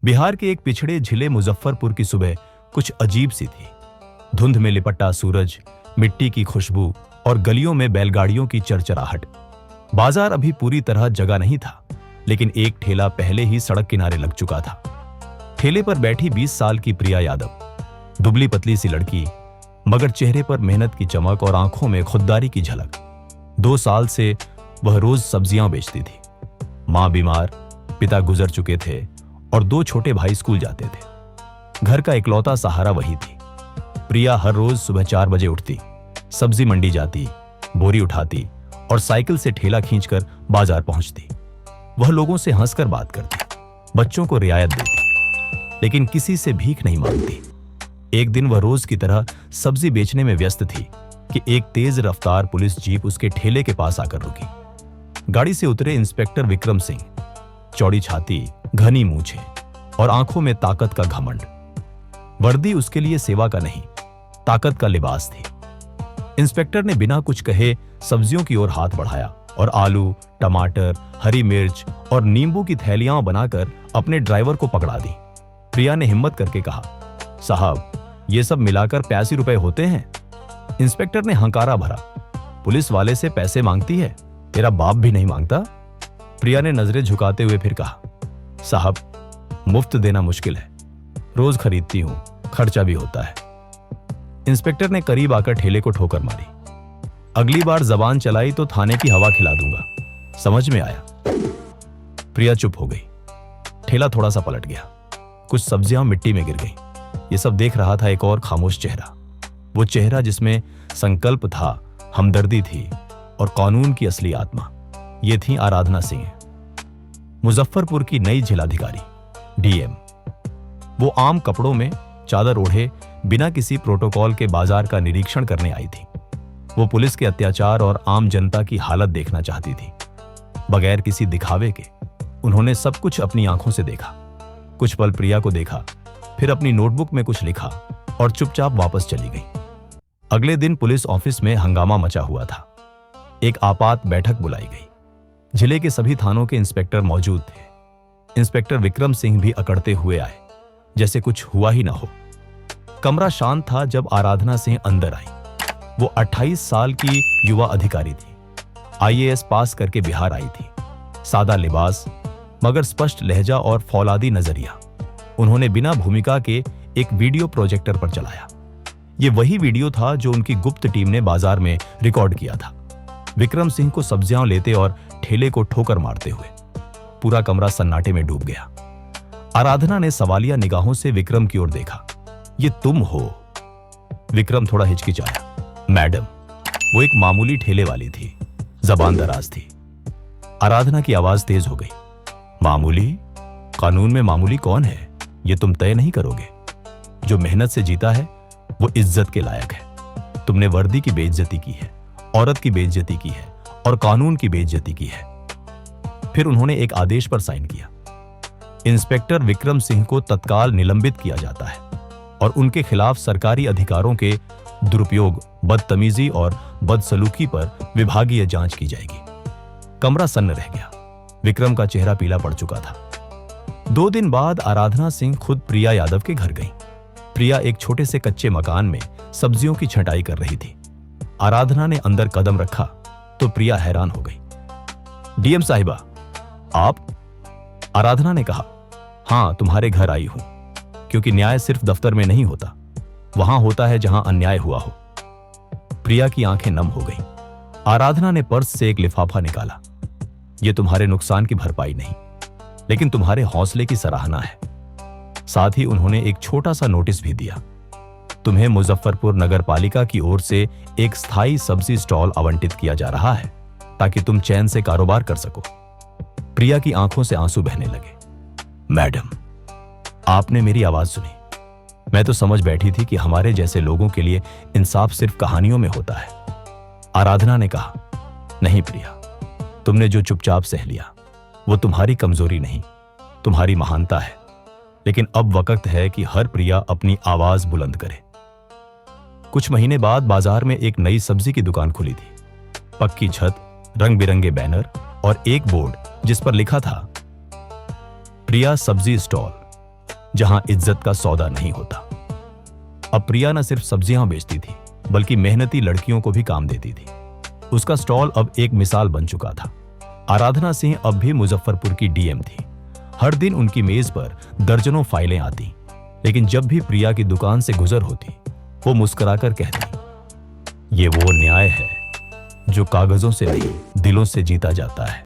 बिहार के एक पिछड़े जिले मुजफ्फरपुर की सुबह कुछ अजीब सी थी। धुंध में लिपटा सूरज, मिट्टी की खुशबू और गलियों में बैलगाड़ियों की चरचराहट। बाजार अभी पूरी तरह जगा नहीं था, लेकिन एक ठेला पहले ही सड़क किनारे लग चुका था। ठेले पर बैठी 20 साल की प्रिया यादव, दुबली पतली सी लड़की, मगर चेहरे पर मेहनत की चमक और आंखों में खुददारी की झलक। 2 साल से वह रोज सब्जियां बेचती थी। मां बीमार, पिता गुजर चुके थे और 2 छोटे भाई स्कूल जाते थे। घर का इकलौता सहारा वही थी। प्रिया हर रोज सुबह 4 बजे उठती, सब्जी मंडी जाती, बोरी उठाती और साइकिल से ठेला खींचकर बाजार पहुंचती। वह लोगों से हंसकर बात करती, बच्चों को रियायत देती, लेकिन किसी से भीख नहीं मांगती। एक दिन वह रोज की तरह सब्जी बेचने में व्यस्त थी कि एक तेज रफ्तार पुलिस जीप उसके ठेले के पास आकर रुकी। गाड़ी से उतरे इंस्पेक्टर विक्रम सिंह, चौड़ी छाती, घनी मूछें और आंखों में ताकत का घमंड। वर्दी उसके लिए सेवा का नहीं, ताकत का लिबास थी। इंस्पेक्टर ने बिना कुछ कहे सब्जियों की ओर हाथ बढ़ाया और आलू, टमाटर, हरी मिर्च और नींबू की थैलियां बनाकर अपने ड्राइवर को पकड़ा दी। प्रिया ने हिम्मत करके कहा, साहब, ये सब मिलाकर 85 रुपए होते हैं। इंस्पेक्टर ने हंकारा भरा, पुलिस वाले से पैसे मांगती है, तेरा बाप भी नहीं मांगता। प्रिया ने नजरें झुकाते हुए फिर कहा, साहब, मुफ्त देना मुश्किल है, रोज खरीदती हूं, खर्चा भी होता है। इंस्पेक्टर ने करीब आकर ठेले को ठोकर मारी, अगली बार जबान चलाई तो थाने की हवा खिला दूंगा, समझ में आया? प्रिया चुप हो गई। ठेला थोड़ा सा पलट गया, कुछ सब्जियां मिट्टी में गिर गईं। ये सब देख रहा था एक और खामोश चेहरा, वो चेहरा जिसमें संकल्प था, हमदर्दी थी और कानून की असली आत्मा। ये थी आराधना सिंह, मुजफ्फरपुर की नई जिलाधिकारी, डीएम। वो आम कपड़ों में चादर ओढ़े बिना किसी प्रोटोकॉल के बाजार का निरीक्षण करने आई थी। वो पुलिस के अत्याचार और आम जनता की हालत देखना चाहती थी। बगैर किसी दिखावे के उन्होंने सब कुछ अपनी आंखों से देखा। कुछ पल प्रिया को देखा, फिर अपनी नोटबुक में कुछ लिखा और चुपचाप वापस चली गई। अगले दिन पुलिस ऑफिस में हंगामा मचा हुआ था। एक आपात बैठक बुलाई गई। जिले के सभी थानों के इंस्पेक्टर मौजूद थे। इंस्पेक्टर विक्रम सिंह भी अकड़ते हुए आए, जैसे कुछ हुआ ही ना हो। कमरा शांत था जब आराधना सिंह अंदर आई। वो 28 साल की युवा अधिकारी थी। आईएएस पास करके बिहार आई थी। सादा लिबास, मगर स्पष्ट लहजा और फौलादी नजरिया। उन्होंने बिना भूमिका के एक वीडियो प्रोजेक्टर पर चलाया। ये वही वीडियो था जो उनकी गुप्त टीम ने बाजार में रिकॉर्ड किया था, विक्रम सिंह को सब्जियां लेते और ठेले को ठोकर मारते हुए। पूरा कमरा सन्नाटे में डूब गया। आराधना ने सवालिया निगाहों से विक्रम की ओर देखा। ये तुम हो? विक्रम थोड़ा हिचकिचाया। मैडम, वो एक मामूली ठेले वाली थी, जबान दराज थी। आराधना की आवाज तेज हो गई। मामूली? कानून में मामूली कौन है, ये तुम तय नहीं करोगे। जो मेहनत से जीता है वो इज्जत के लायक है। तुमने वर्दी की बेइज्जती की है, औरत की बेइज्जती की है और कानून की बेइज्जती की है। फिर उन्होंने एक आदेश पर साइन किया। इंस्पेक्टर विक्रम सिंह को तत्काल निलंबित किया जाता है और उनके खिलाफ सरकारी अधिकारों के दुरुपयोग, बदतमीजी और बदसलूकी पर विभागीय जांच की जाएगी। कमरा सन्न रह गया। विक्रम का चेहरा पीला पड़ चुका था। 2 दिन बाद आराधना सिंह खुद प्रिया यादव के घर गई। प्रिया एक छोटे से कच्चे मकान में सब्जियों की छंटाई कर रही थी। आराधना ने अंदर कदम रखा तो प्रिया हैरान हो गई। डीएम साहिबा, आप? आराधना ने कहा, हां, तुम्हारे घर आई हूं, क्योंकि न्याय सिर्फ दफ्तर में नहीं होता, वहां होता है जहां अन्याय हुआ हो। प्रिया की आंखें नम हो गईं। आराधना ने पर्स से एक लिफाफा निकाला। यह तुम्हारे नुकसान की भरपाई नहीं, लेकिन तुम्हारे हौसले की सराहना है। साथ ही उन्होंने एक छोटा सा नोटिस भी दिया। तुम्हें मुजफ्फरपुर नगर पालिका की ओर से एक स्थायी सब्जी स्टॉल आवंटित किया जा रहा है, ताकि तुम चैन से कारोबार कर सको। प्रिया की आंखों से आंसू बहने लगे। मैडम, आपने मेरी आवाज सुनी। मैं तो समझ बैठी थी कि हमारे जैसे लोगों के लिए इंसाफ सिर्फ कहानियों में होता है। आराधना ने कहा, नहीं प्रिया, तुमने जो चुपचाप सह लिया वो तुम्हारी कमजोरी नहीं, तुम्हारी महानता है। लेकिन अब वक्त है कि हर प्रिया अपनी आवाज बुलंद करे। कुछ महीने बाद बाजार में एक नई सब्जी की दुकान खुली थी। पक्की छत, रंग बिरंगे बैनर और एक बोर्ड जिस पर लिखा था प्रिया सब्जी स्टॉल। जहां इज्जत का सौदा नहीं होता। अब प्रिया न सिर्फ सब्जियां बेचती थी, बल्कि मेहनती लड़कियों को भी काम देती थी। उसका स्टॉल अब एक मिसाल बन चुका था। आराधना सिंह अब भी मुजफ्फरपुर की डीएम थी। हर दिन उनकी मेज पर दर्जनों फाइलें आती, लेकिन जब भी प्रिया की दुकान से गुजर होती, वो मुस्कुराकर कहती, ये वो न्याय है जो कागजों से नहीं, दिलों से जीता जाता है।